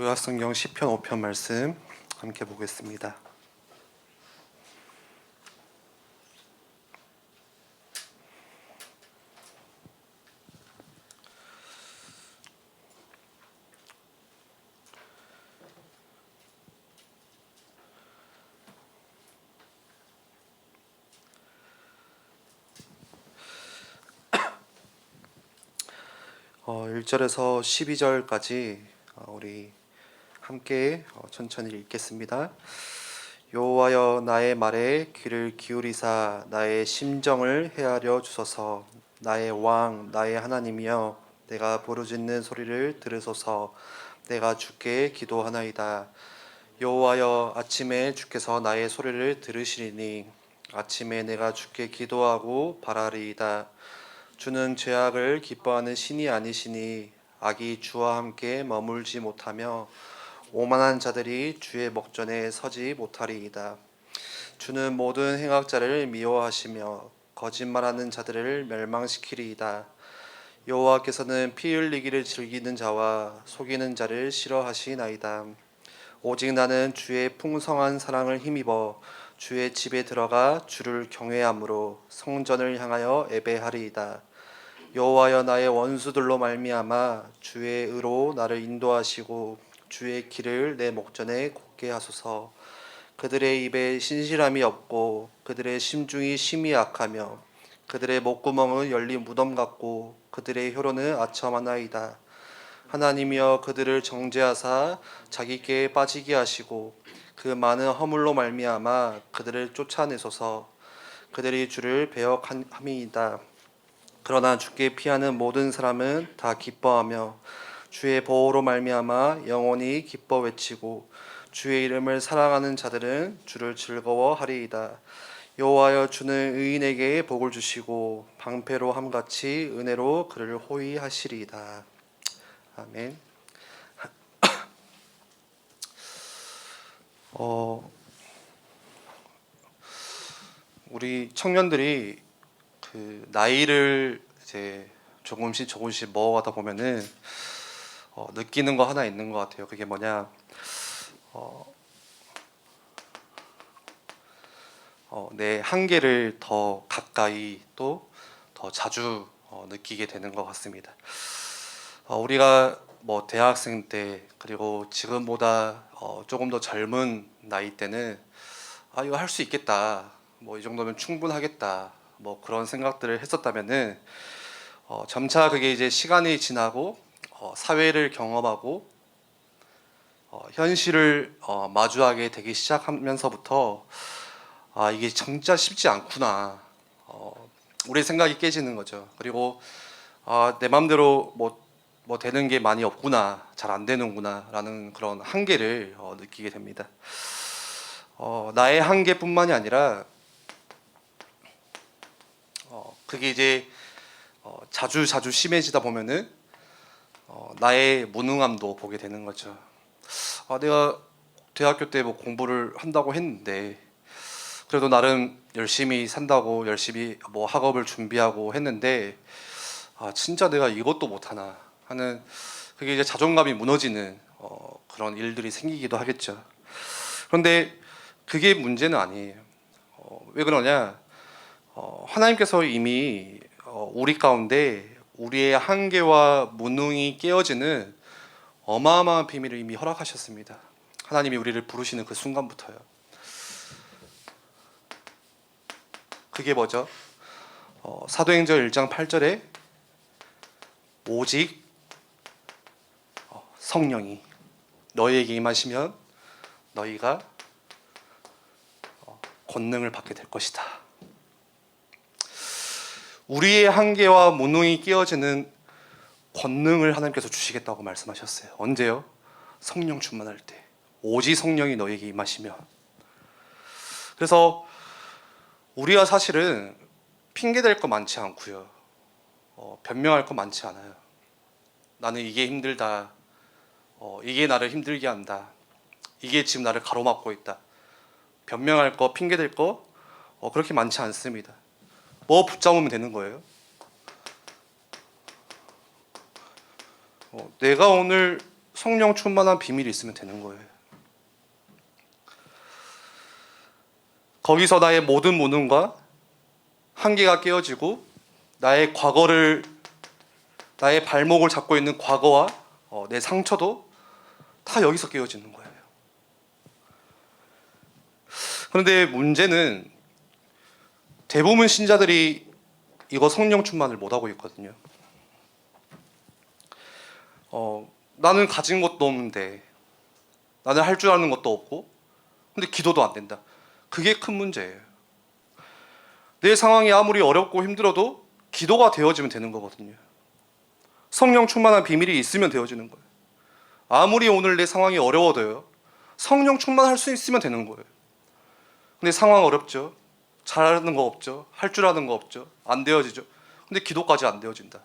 구약성경 시편 5편 말씀 함께 보겠습니다. 어, 1절에서 12절까지 우리 함께 천천히 읽겠습니다. 여호와여, 나의 말에 귀를 기울이사 나의 심정을 헤아려 주소서. 나의 왕, 나의 하나님이여, 내가 부르짖는 소리를 들으소서. 내가 주께 기도하나이다. 여호와여, 아침에 주께서 나의 소리를 들으시리니 아침에 내가 주께 기도하고 바라리이다. 주는 죄악을 기뻐하는 신이 아니시니 악이 주와 함께 머물지 못하며 오만한 자들이 주의 목전에 서지 못하리이다. 주는 모든 행악자를 미워하시며 거짓말하는 자들을 멸망시키리이다. 여호와께서는 피 흘리기를 즐기는 자와 속이는 자를 싫어하시나이다. 오직 나는 주의 풍성한 사랑을 힘입어 주의 집에 들어가 주를 경외함으로 성전을 향하여 예배하리이다. 여호와여, 나의 원수들로 말미암아 주의 의로 나를 인도하시고 주의 길을 내 목전에 곧게 하소서. 그들의 입에 신실함이 없고 그들의 심중이 심히 악하며 그들의 목구멍은 열린 무덤 같고 그들의 혀로는 아첨하나이다. 하나님이여, 그들을 정죄하사 자기께 빠지게 하시고 그 많은 허물로 말미암아 그들을 쫓아내소서. 그들이 주를 배역함이이다. 그러나 주께 피하는 모든 사람은 다 기뻐하며 주의 보호로 말미암아 영원히 기뻐 외치고 주의 이름을 사랑하는 자들은 주를 즐거워하리이다. 여호와여, 주는 의인에게 복을 주시고 방패로 함같이 은혜로 그를 호위하시리이다. 아멘. 우리 청년들이 그 나이를 이제 조금씩 먹어가다 보면은 느끼는 거 하나 있는 것 같아요. 그게 뭐냐? 내 한계를 더 가까이 또 더 자주 느끼게 되는 것 같습니다. 우리가 뭐 대학생 때 그리고 지금보다 조금 더 젊은 나이 때는 이거 할 수 있겠다, 뭐 이 정도면 충분하겠다, 뭐 그런 생각들을 했었다면은 점차 그게 이제 시간이 지나고 사회를 경험하고 현실을 마주하게 되기 시작하면서부터 이게 진짜 쉽지 않구나, 우리 생각이 깨지는 거죠. 그리고 내 맘대로 뭐 되는 게 많이 없구나, 잘 안 되는구나 라는 그런 한계를 느끼게 됩니다. 나의 한계뿐만이 아니라 그게 이제 자주 심해지다 보면은 나의 무능함도 보게 되는 거죠. 내가 대학교 때 뭐 공부를 한다고 했는데 그래도 나름 열심히 산다고 열심히 뭐 학업을 준비하고 했는데 진짜 내가 이것도 못하나 하는, 그게 이제 자존감이 무너지는 그런 일들이 생기기도 하겠죠. 그런데 그게 문제는 아니에요. 왜 그러냐? 하나님께서 이미 우리 가운데 우리의 한계와 무능이 깨어지는 어마어마한 비밀을 이미 허락하셨습니다. 하나님이 우리를 부르시는 그 순간부터요. 그게 뭐죠? 사도행전 1장 8절에 오직 성령이 너희에게 임하시면 너희가 권능을 받게 될 것이다. 우리의 한계와 무능이 끼어지는 권능을 하나님께서 주시겠다고 말씀하셨어요. 언제요? 성령 충만할 때. 오직 성령이 너희에게 임하시면. 그래서 우리가 사실은 핑계댈 거 많지 않고요, 변명할 거 많지 않아요. 나는 이게 힘들다, 이게 나를 힘들게 한다, 이게 지금 나를 가로막고 있다, 변명할 거, 핑계댈 거 그렇게 많지 않습니다. 뭐 붙잡으면 되는 거예요. 내가 오늘 성령 충만한 비밀이 있으면 되는 거예요. 거기서 나의 모든 무능과 한계가 깨어지고 나의 발목을 잡고 있는 과거와 내 상처도 다 여기서 깨어지는 거예요. 그런데 문제는 대부분 신자들이 이거 성령 충만을 못하고 있거든요. 나는 가진 것도 없는데, 나는 할 줄 아는 것도 없고, 근데 기도도 안 된다. 그게 큰 문제예요. 내 상황이 아무리 어렵고 힘들어도 기도가 되어지면 되는 거거든요. 성령 충만한 비밀이 있으면 되어지는 거예요. 아무리 오늘 내 상황이 어려워도요, 성령 충만할 수 있으면 되는 거예요. 근데 상황 어렵죠. 잘하는 거 없죠. 할 줄 아는 거 없죠. 안 되어지죠. 근데 기도까지 안 되어진다.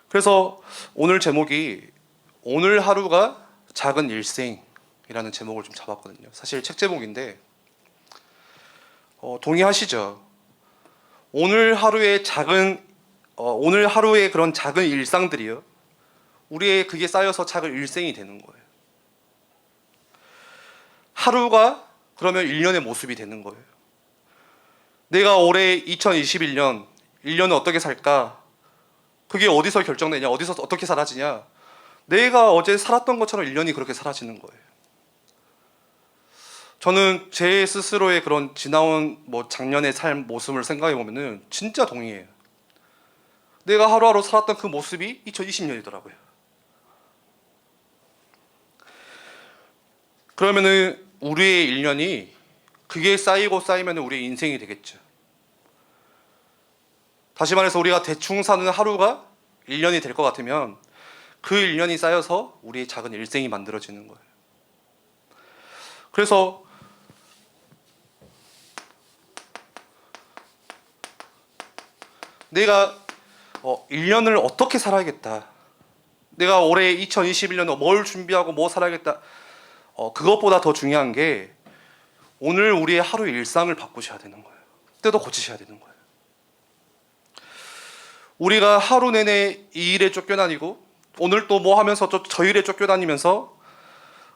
그래서 오늘 제목이 오늘 하루가 작은 일생이라는 제목을 좀 잡았거든요. 사실 책 제목인데 동의하시죠? 오늘 하루의 그런 작은 일상들이요, 우리의 그게 쌓여서 작은 일생이 되는 거예요. 하루가 그러면 1년의 모습이 되는 거예요. 내가 올해 2021년 1년을 어떻게 살까? 그게 어디서 결정되냐? 어디서 어떻게 사라지냐? 내가 어제 살았던 것처럼 1년이 그렇게 사라지는 거예요. 저는 제 스스로의 그런 지나온 작년의 삶 모습을 생각해 보면은 진짜 동의해요. 내가 하루하루 살았던 그 모습이 2020년이더라고요. 그러면은 우리의 1년이 그게 쌓이고 쌓이면 우리의 인생이 되겠죠. 다시 말해서 우리가 대충 사는 하루가 1년이 될 것 같으면 그 1년이 쌓여서 우리의 작은 일생이 만들어지는 거예요. 그래서 내가 1년을 어떻게 살아야겠다, 내가 올해 2021년에 뭘 준비하고 뭐 살아야겠다, 그것보다 더 중요한 게 오늘 우리의 하루 일상을 바꾸셔야 되는 거예요. 때도 고치셔야 되는 거예요. 우리가 하루 내내 이 일에 쫓겨다니고 오늘 또 뭐 하면서 저 일에 쫓겨다니면서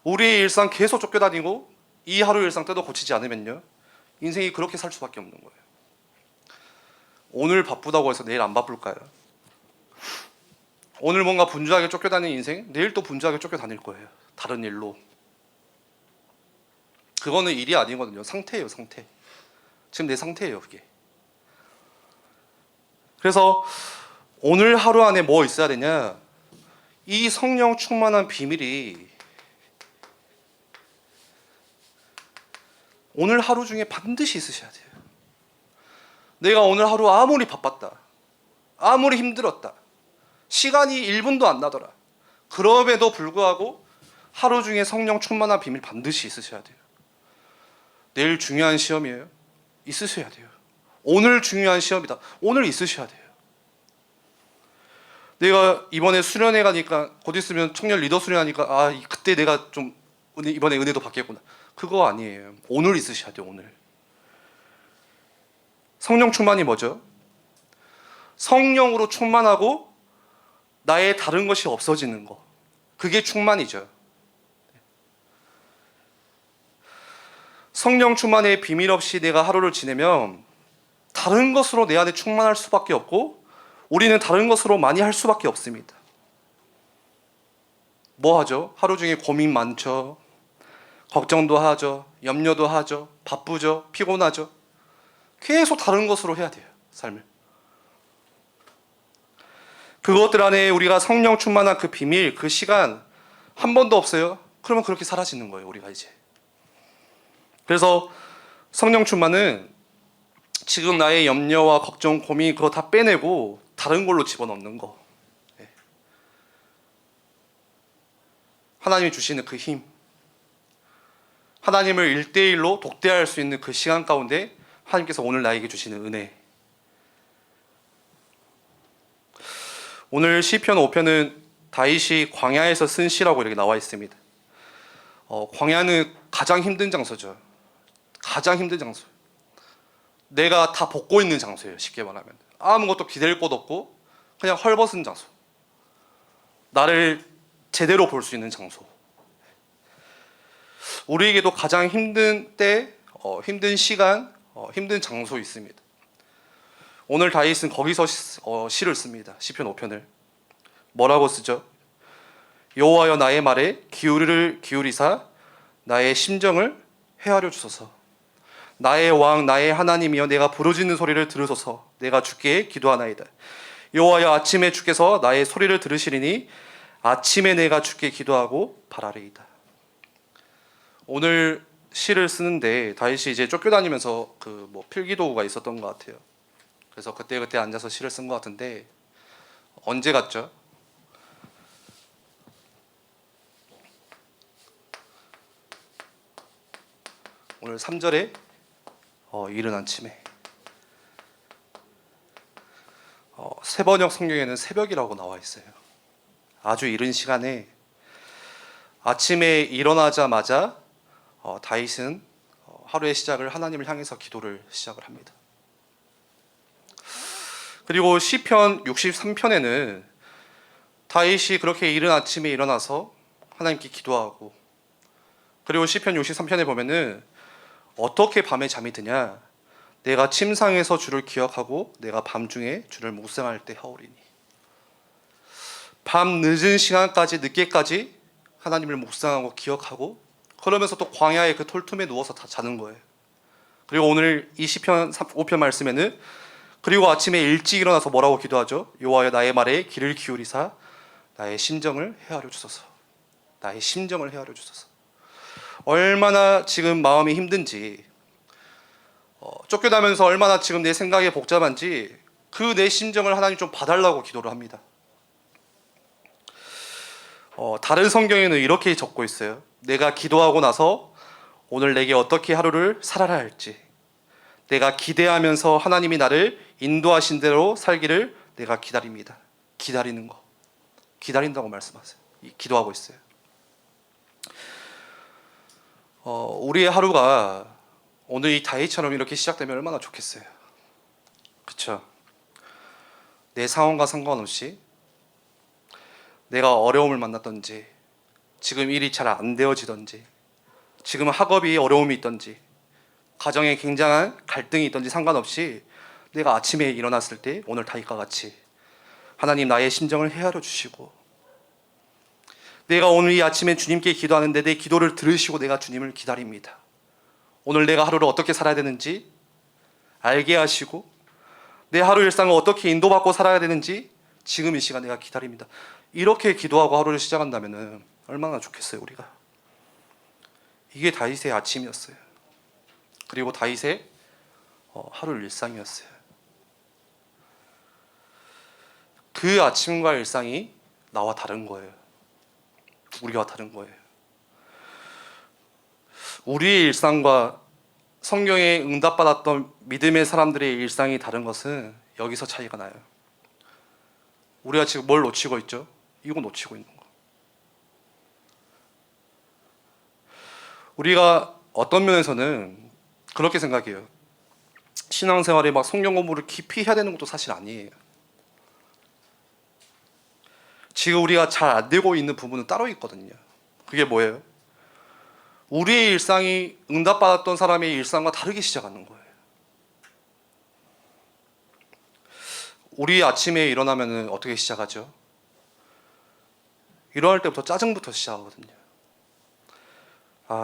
우리의 일상 계속 쫓겨다니고 이 하루 일상 때도 고치지 않으면요, 인생이 그렇게 살 수밖에 없는 거예요. 오늘 바쁘다고 해서 내일 안 바쁠까요? 오늘 뭔가 분주하게 쫓겨다니는 인생, 내일 또 분주하게 쫓겨다닐 거예요. 다른 일로. 그거는 일이 아니거든요. 상태예요, 상태. 지금 내 상태예요, 그게. 그래서 오늘 하루 안에 뭐 있어야 되냐? 이 성령 충만한 비밀이 오늘 하루 중에 반드시 있으셔야 돼요. 내가 오늘 하루 아무리 바빴다, 아무리 힘들었다, 시간이 1분도 안 나더라, 그럼에도 불구하고 하루 중에 성령 충만한 비밀 반드시 있으셔야 돼요. 내일 중요한 시험이에요? 있으셔야 돼요. 오늘 중요한 시험이다. 오늘 있으셔야 돼요. 내가 이번에 수련회 가니까 곧 있으면 청년 리더 수련하니까 그때 내가 좀 이번에 은혜도 받겠구나. 그거 아니에요. 오늘 있으셔야 돼요. 오늘. 성령 충만이 뭐죠? 성령으로 충만하고 나의 다른 것이 없어지는 거. 그게 충만이죠. 성령 충만의 비밀 없이 내가 하루를 지내면 다른 것으로 내 안에 충만할 수밖에 없고 우리는 다른 것으로 많이 할 수밖에 없습니다. 뭐 하죠? 하루 중에 고민 많죠. 걱정도 하죠. 염려도 하죠. 바쁘죠. 피곤하죠. 계속 다른 것으로 해야 돼요. 삶을. 그것들 안에 우리가 성령 충만한 그 비밀, 그 시간 한 번도 없어요. 그러면 그렇게 사라지는 거예요. 우리가 이제. 그래서 성령 충만은 지금 나의 염려와 걱정, 고민 그거 다 빼내고 다른 걸로 집어넣는 거. 하나님이 주시는 그 힘, 하나님을 1대1로 독대할 수 있는 그 시간 가운데 하나님께서 오늘 나에게 주시는 은혜. 오늘 시편 5편은 다윗이 광야에서 쓴 시라고 이렇게 나와 있습니다. 광야는 가장 힘든 장소죠. 가장 힘든 장소. 내가 다 벗고 있는 장소예요. 쉽게 말하면 아무것도 기댈 곳 없고 그냥 헐벗은 장소. 나를 제대로 볼 수 있는 장소. 우리에게도 가장 힘든 때, 힘든 시간, 힘든 장소 있습니다. 오늘 다윗은 거기서 시를 씁니다. 시편 5편을. 뭐라고 쓰죠? 여호와여 나의 말에 귀를 기울이사 나의 심정을 헤아려 주소서. 나의 왕 나의 하나님이여 내가 부르짖는 소리를 들으소서. 내가 주께 기도하나이다. 여호와여 아침에 주께서 나의 소리를 들으시리니 아침에 내가 주께 기도하고 바라리이다. 오늘 시를 쓰는데 다윗이 이제 쫓겨다니면서 그 필기도구가 있었던 것 같아요. 그래서 그때 앉아서 시를 쓴 것 같은데 언제 같죠? 오늘 3절에 이른 아침에 세번역 성경에는 새벽이라고 나와 있어요. 아주 이른 시간에 아침에 일어나자마자 다윗은 하루의 시작을 하나님을 향해서 기도를 시작을 합니다. 그리고 시편 63편에는 다윗이 그렇게 이른 아침에 일어나서 하나님께 기도하고, 그리고 시편 63편에 보면은 어떻게 밤에 잠이 드냐? 내가 침상에서 주를 기억하고 내가 밤중에 주를 묵상할 때 하오리니. 밤 늦은 시간까지 늦게까지 하나님을 묵상하고 기억하고, 그러면서 또 광야의 그 톨틈에 누워서 다 자는 거예요. 그리고 오늘 이 시편 5편 말씀에는 그리고 아침에 일찍 일어나서 뭐라고 기도하죠? 여호와여 나의 말에 귀를 기울이사 나의 심정을 헤아려 주소서. 나의 심정을 헤아려 주소서. 얼마나 지금 마음이 힘든지, 쫓겨나면서 얼마나 지금 내 생각이 복잡한지 그 내 심정을 하나님 좀 봐달라고 기도를 합니다. 다른 성경에는 이렇게 적고 있어요. 내가 기도하고 나서 오늘 내게 어떻게 하루를 살아야 할지, 내가 기대하면서 하나님이 나를 인도하신 대로 살기를 내가 기다립니다. 기다리는 거, 기다린다고 말씀하세요. 기도하고 있어요. 우리의 하루가 오늘 이 다윗처럼 이렇게 시작되면 얼마나 좋겠어요. 그렇죠? 내 상황과 상관없이 내가 어려움을 만났던지, 지금 일이 잘 안 되어지던지, 지금 학업이 어려움이 있던지, 가정에 굉장한 갈등이 있던지 상관없이 내가 아침에 일어났을 때 오늘 다윗과 같이 하나님 나의 심정을 헤아려 주시고, 내가 오늘 이 아침에 주님께 기도하는데 내 기도를 들으시고 내가 주님을 기다립니다. 오늘 내가 하루를 어떻게 살아야 되는지 알게 하시고 내 하루 일상을 어떻게 인도받고 살아야 되는지 지금 이 시간 내가 기다립니다. 이렇게 기도하고 하루를 시작한다면 얼마나 좋겠어요. 우리가. 이게 다윗의 아침이었어요. 그리고 다윗의 하루 일상이었어요. 그 아침과 일상이 나와 다른 거예요. 우리와 다른 거예요. 우리의 일상과 성경에 응답받았던 믿음의 사람들의 일상이 다른 것은 여기서 차이가 나요. 우리가 지금 뭘 놓치고 있죠? 이거 놓치고 있는 거. 우리가 어떤 면에서는 그렇게 생각해요. 신앙생활에 막 성경 공부를 깊이 해야 되는 것도 사실 아니에요. 지금 우리가 잘 안 되고 있는 부분은 따로 있거든요. 그게 뭐예요? 우리의 일상이 응답받았던 사람의 일상과 다르게 시작하는 거예요. 우리 아침에 일어나면 어떻게 시작하죠? 일어날 때부터 짜증부터 시작하거든요.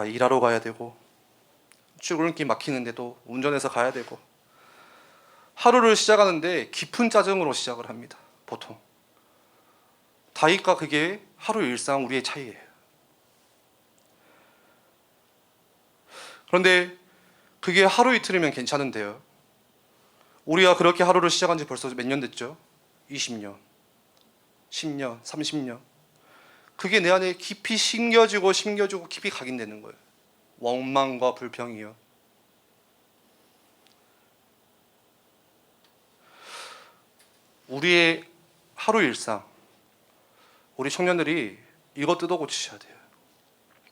일하러 가야 되고, 출근길 막히는데도 운전해서 가야 되고, 하루를 시작하는데 깊은 짜증으로 시작을 합니다. 보통. 다윗과 그게 하루 일상 우리의 차이예요. 그런데 그게 하루 이틀이면 괜찮은데요. 우리가 그렇게 하루를 시작한 지 벌써 몇 년 됐죠? 20년, 10년, 30년. 그게 내 안에 깊이 심겨지고 깊이 각인되는 거예요. 원망과 불평이요. 우리의 하루 일상, 우리 청년들이 이거 뜯어 고치셔야 돼요.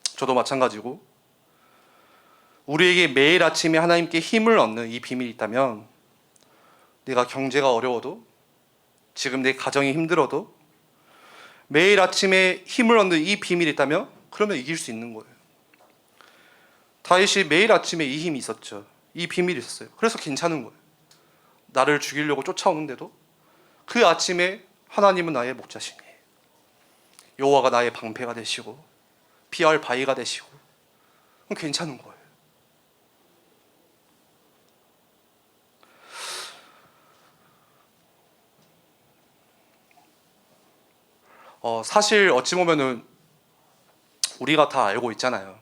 저도 마찬가지고, 우리에게 매일 아침에 하나님께 힘을 얻는 이 비밀이 있다면, 내가 경제가 어려워도, 지금 내 가정이 힘들어도, 매일 아침에 힘을 얻는 이 비밀이 있다면 그러면 이길 수 있는 거예요. 다윗이 매일 아침에 이 힘이 있었죠. 이 비밀이 있었어요. 그래서 괜찮은 거예요. 나를 죽이려고 쫓아오는데도 그 아침에 하나님은 나의 목자시니 여호와가 나의 방패가 되시고 피할 바위가 되시고 그럼 괜찮은 거예요. 사실 어찌 보면은 우리가 다 알고 있잖아요.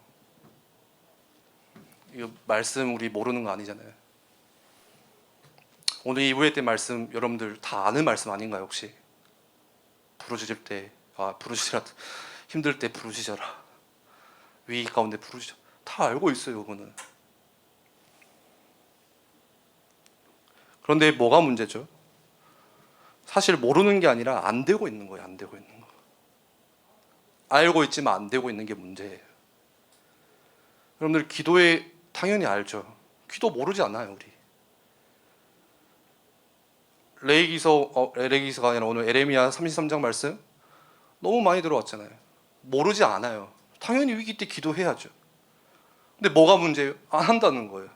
이 말씀 우리 모르는 거 아니잖아요. 오늘 이 우회 때 말씀 여러분들 다 아는 말씀 아닌가요 혹시? 부르짖을 때, 부르짖으라 힘들 때 부르짖어라. 위기 가운데 부르짖어. 다 알고 있어요 그거는. 그런데 뭐가 문제죠? 사실 모르는 게 아니라 안 되고 있는 거예요. 안 되고 있는 거. 알고 있지만 안 되고 있는 게 문제예요. 여러분들 기도에 당연히 알죠. 기도 모르지 않아요 우리. 레위기서가 아니라 오늘 에레미야 33장 말씀 너무 많이 들어왔잖아요. 모르지 않아요. 당연히 위기 때 기도해야죠. 근데 뭐가 문제예요? 안 한다는 거예요.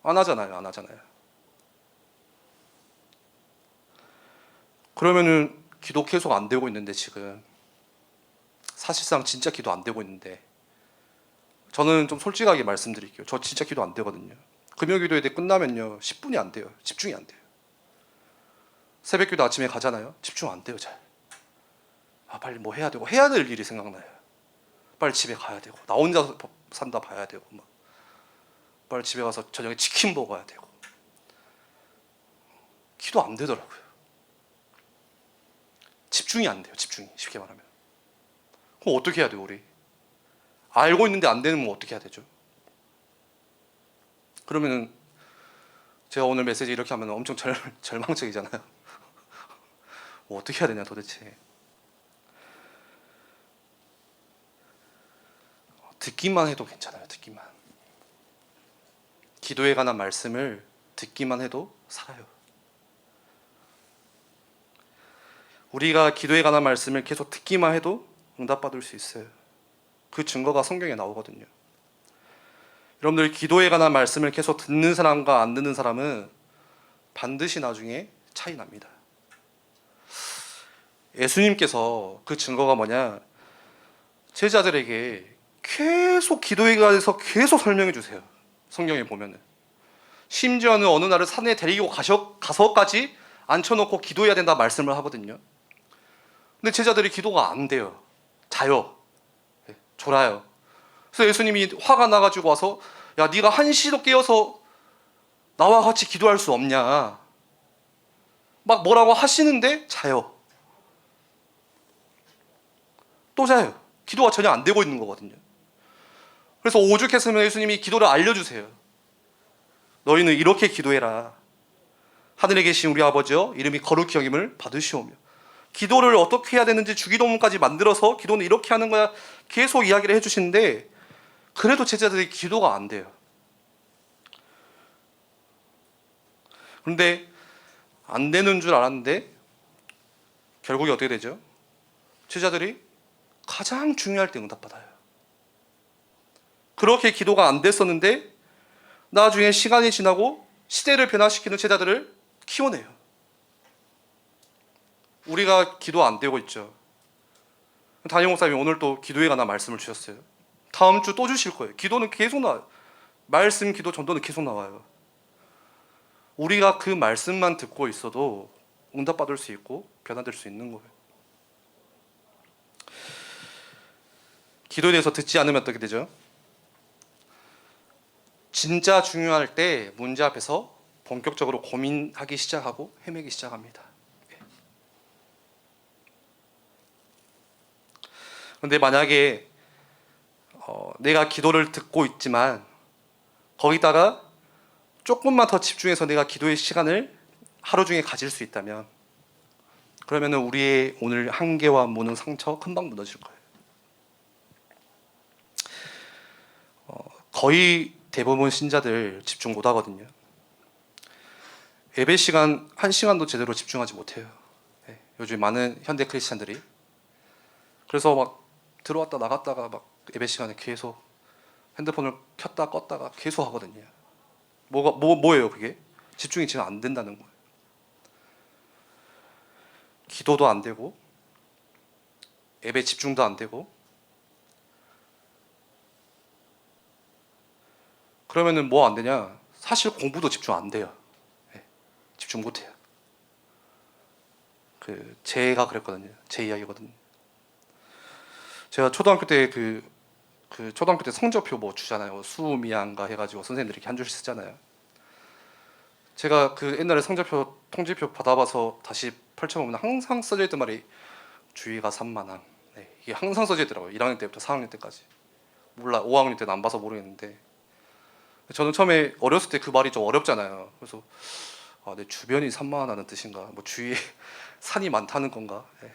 안 하잖아요. 안 하잖아요. 그러면은 기도 계속 안 되고 있는데 지금 사실상 진짜 기도 안 되고 있는데 저는 좀 솔직하게 말씀드릴게요. 저 진짜 기도 안 되거든요. 금요 기도회 때 끝나면요 10분이 안 돼요. 집중이 안 돼요. 새벽 기도 아침에 가잖아요. 집중 안 돼요 잘. 빨리 뭐 해야 되고 해야 될 일이 생각나요. 빨리 집에 가야 되고 나 혼자 산다 봐야 되고 막 빨리 집에 가서 저녁에 치킨 먹어야 되고 기도 안 되더라고요. 집중이 안 돼요. 집중이 쉽게 말하면. 그럼 어떻게 해야 돼요 우리? 알고 있는데 안 되는 건 어떻게 해야 되죠? 그러면은 제가 오늘 메시지 이렇게 하면 엄청 절망적이잖아요. 뭐 어떻게 해야 되냐 도대체. 듣기만 해도 괜찮아요. 듣기만. 기도에 관한 말씀을 듣기만 해도 살아요. 우리가 기도에 관한 말씀을 계속 듣기만 해도 응답받을 수 있어요. 그 증거가 성경에 나오거든요. 여러분들 기도에 관한 말씀을 계속 듣는 사람과 안 듣는 사람은 반드시 나중에 차이 납니다. 예수님께서 그 증거가 뭐냐? 제자들에게 계속 기도에 관해서 계속 설명해 주세요. 성경에 보면은. 심지어는 어느 날을 산에 데리고 가서까지 앉혀놓고 기도해야 된다 말씀을 하거든요. 근데 제자들이 기도가 안 돼요. 자요. 졸아요. 그래서 예수님이 화가 나가지고 와서 야 네가 한시도 깨어서 나와 같이 기도할 수 없냐. 막 뭐라고 하시는데 자요. 또 자요. 기도가 전혀 안 되고 있는 거거든요. 그래서 오죽했으면 예수님이 기도를 알려주세요. 너희는 이렇게 기도해라. 하늘에 계신 우리 아버지여 이름이 거룩히 여김을 받으시오며. 기도를 어떻게 해야 되는지 주기도문까지 만들어서 기도는 이렇게 하는 거야 계속 이야기를 해주시는데 그래도 제자들이 기도가 안 돼요. 그런데 안 되는 줄 알았는데 결국에 어떻게 되죠? 제자들이 가장 중요할 때 응답받아요. 그렇게 기도가 안 됐었는데 나중에 시간이 지나고 시대를 변화시키는 제자들을 키워내요. 우리가 기도 안 되고 있죠. 담임 목사님이 오늘 또 기도에 관한 말씀을 주셨어요. 다음 주 또 주실 거예요. 기도는 계속 나와요. 말씀, 기도, 전도는 계속 나와요. 우리가 그 말씀만 듣고 있어도 응답받을 수 있고 변화될 수 있는 거예요. 기도에 대해서 듣지 않으면 어떻게 되죠? 진짜 중요할 때 문제 앞에서 본격적으로 고민하기 시작하고 헤매기 시작합니다. 그런데 만약에 내가 기도를 듣고 있지만 거기다가 조금만 더 집중해서 내가 기도의 시간을 하루 중에 가질 수 있다면 그러면 우리의 오늘 한계와 무능, 상처 금방 무너질 거예요. 거의 대부분 신자들 집중 못 하거든요. 예배 시간 1시간도 제대로 집중하지 못해요. 요즘 많은 현대 크리스찬들이 그래서 막 들어왔다 나갔다가 막 예배 시간에 계속 핸드폰을 켰다 껐다가 계속 하거든요. 뭐예요 그게? 집중이 지금 안 된다는 거예요. 기도도 안 되고 예배 집중도 안 되고. 그러면은 뭐 안 되냐? 사실 공부도 집중 안 돼요. 예, 집중 못 해요. 제가 그랬거든요. 제 이야기거든요. 제가 초등학교 때 초등학교 때 성적표 뭐 주잖아요. 수미양가 해가지고 선생님들이 이렇게 한 줄씩 쓰잖아요. 제가 옛날에 성적표 통지표 받아봐서 다시 펼쳐보면 항상 써져 있던 말이 주의가 산만함. 네, 이게 항상 써져 있더라고요. 1학년 때부터 4학년 때까지. 몰라, 5학년 때는 안 봐서 모르겠는데 저는 처음에 어렸을 때 그 말이 좀 어렵잖아요. 그래서 내 주변이 산만하다는 뜻인가? 뭐 주위에 산이 많다는 건가? 네.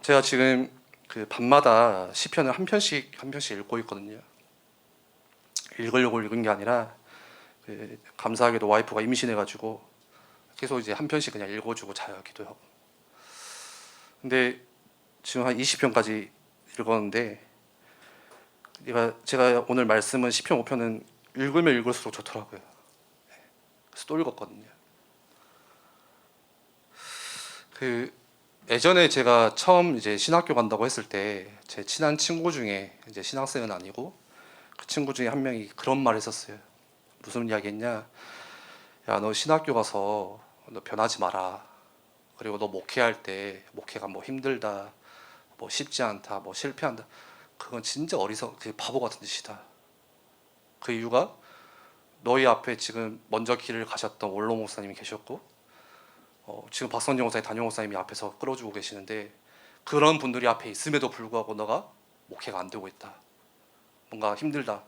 제가 지금 밤마다 시편을 한 편씩 읽고 있거든요. 읽으려고 읽은 게 아니라 감사하게도 와이프가 임신해가지고 계속 이제 한 편씩 그냥 읽어주고 자요, 기도하고. 근데 지금 한 20편까지 읽었는데 제가 오늘 말씀은 시편 5편은 읽으면 읽을수록 좋더라고요. 그래서 또 읽었거든요. 예전에 제가 처음 이제 신학교 간다고 했을 때 제 친한 친구 중에 이제 신학생은 아니고 그 친구 중에 한 명이 그런 말을 했었어요. 무슨 이야기했냐? 야, 너 신학교 가서 너 변하지 마라. 그리고 너 목회할 때 목회가 뭐 힘들다, 뭐 쉽지 않다, 뭐 실패한다. 그건 진짜 그 바보 같은 짓이다. 그 이유가 너희 앞에 지금 먼저 길을 가셨던 원로 목사님이 계셨고 지금 박성정 목사님, 단용 목사님이 앞에서 끌어주고 계시는데 그런 분들이 앞에 있음에도 불구하고 너가 목회가 안 되고 있다. 뭔가 힘들다.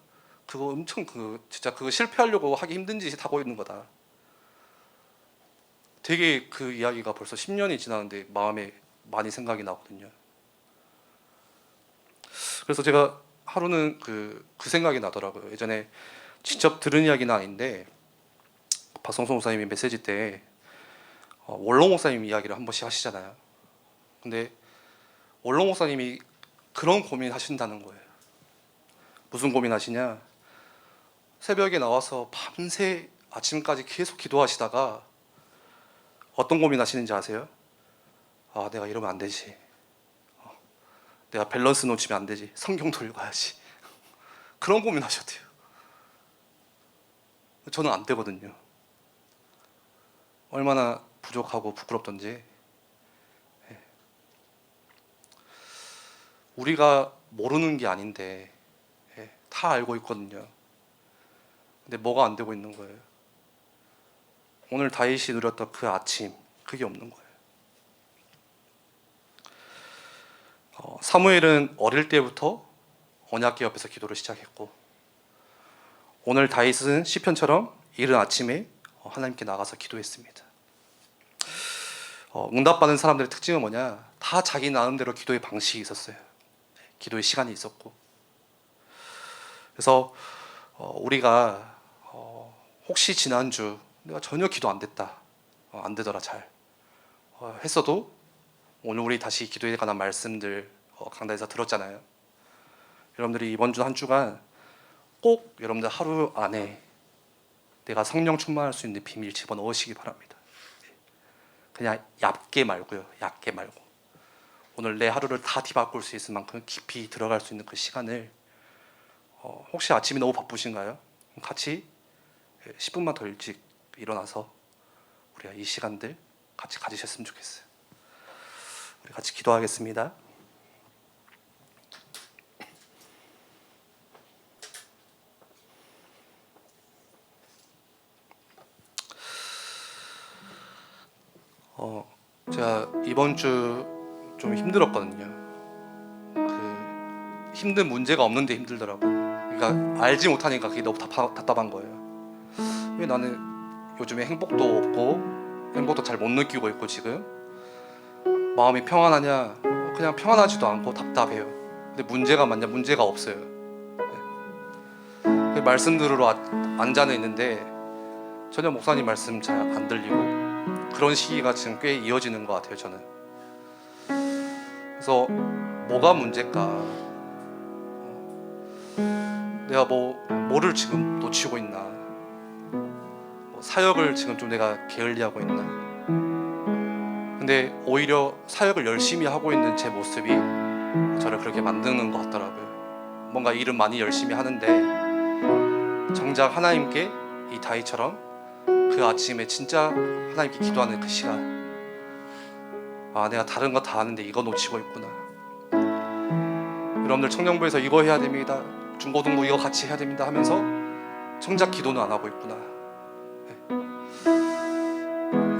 그거 엄청 진짜 그거 실패하려고 하기 힘든 짓이 하고 있는 거다. 되게 그 이야기가 벌써 10년이 지났는데 마음에 많이 생각이 나거든요. 그래서 제가 하루는 그 생각이 나더라고요. 예전에 직접 들은 이야기는 아닌데 박성성 목사님이 메시지 때 원로 목사님 이야기를 한 번씩 하시잖아요. 근데 원로 목사님이 그런 고민하신다는 거예요. 무슨 고민하시냐? 새벽에 나와서 밤새 아침까지 계속 기도하시다가 어떤 고민하시는지 아세요? 내가 이러면 안 되지. 내가 밸런스 놓치면 안 되지. 성경도 읽어야지. 그런 고민하셨대요. 저는 안 되거든요. 얼마나 부족하고 부끄럽던지. 우리가 모르는 게 아닌데 다 알고 있거든요. 근데 뭐가 안 되고 있는 거예요? 오늘 다윗이 누렸던 그 아침, 그게 없는 거예요. 사무엘은 어릴 때부터 언약궤 옆에서 기도를 시작했고 오늘 다윗은 시편처럼 이른 아침에 하나님께 나가서 기도했습니다. 응답받은 사람들의 특징은 뭐냐? 다 자기 나름대로 기도의 방식이 있었어요. 기도의 시간이 있었고. 그래서 우리가 혹시 지난주 내가 전혀 기도 안 됐다, 안 되더라 잘 했어도 오늘 우리 다시 기도에 관한 말씀들 강단에서 들었잖아요. 여러분들이 이번 주 한 주간 꼭 여러분들 하루 안에 내가 성령 충만할 수 있는 비밀 집어넣으시기 바랍니다. 그냥 얕게 말고요. 얕게 말고 오늘 내 하루를 다 뒤바꿀 수 있을 만큼 깊이 들어갈 수 있는 그 시간을 혹시 아침이 너무 바쁘신가요? 같이 10분만 더 일찍 일어나서 우리가 이 시간들 같이 가지셨으면 좋겠어요. 우리 같이 기도하겠습니다. 제가 이번 주 좀 힘들었거든요. 힘든 문제가 없는데 힘들더라고요. 그러니까 알지 못하니까 그게 너무 답답한 거예요. 왜 나는 요즘에 행복도 없고 행복도 잘 못 느끼고 있고 지금 마음이 평안하냐? 그냥 평안하지도 않고 답답해요. 근데 문제가 많냐? 문제가 없어요. 말씀 들으러 앉아는 있는데 전혀 목사님 말씀 잘 안 들리고 그런 시기가 지금 꽤 이어지는 것 같아요. 저는. 그래서 뭐가 문제일까? 내가 뭐를 지금 놓치고 있나? 사역을 지금 좀 내가 게을리하고 있나? 근데 오히려 사역을 열심히 하고 있는 제 모습이 저를 그렇게 만드는 것 같더라고요. 뭔가 일은 많이 열심히 하는데 정작 하나님께 이 다윗처럼 그 아침에 진짜 하나님께 기도하는 그 시간, 내가 다른 거 다 하는데 이거 놓치고 있구나. 여러분들 청년부에서 이거 해야 됩니다, 중고등부 이거 같이 해야 됩니다 하면서 정작 기도는 안 하고 있구나.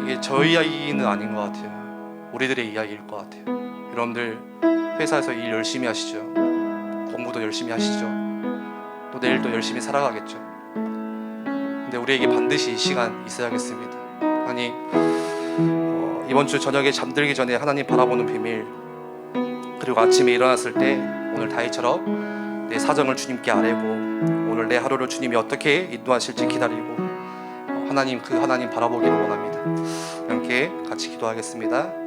이게 저희 이야기는 아닌 것 같아요. 우리들의 이야기일 것 같아요. 여러분들 회사에서 일 열심히 하시죠. 공부도 열심히 하시죠. 또 내일도 열심히 살아가겠죠. 근데 우리에게 반드시 이 시간 있어야겠습니다. 아니 이번 주 저녁에 잠들기 전에 하나님 바라보는 비밀, 그리고 아침에 일어났을 때 오늘 다윗처럼 내 사정을 주님께 아뢰고 오늘 내 하루를 주님이 어떻게 인도하실지 기다리고 하나님 바라보기를 원합니다. 함께 같이 기도하겠습니다.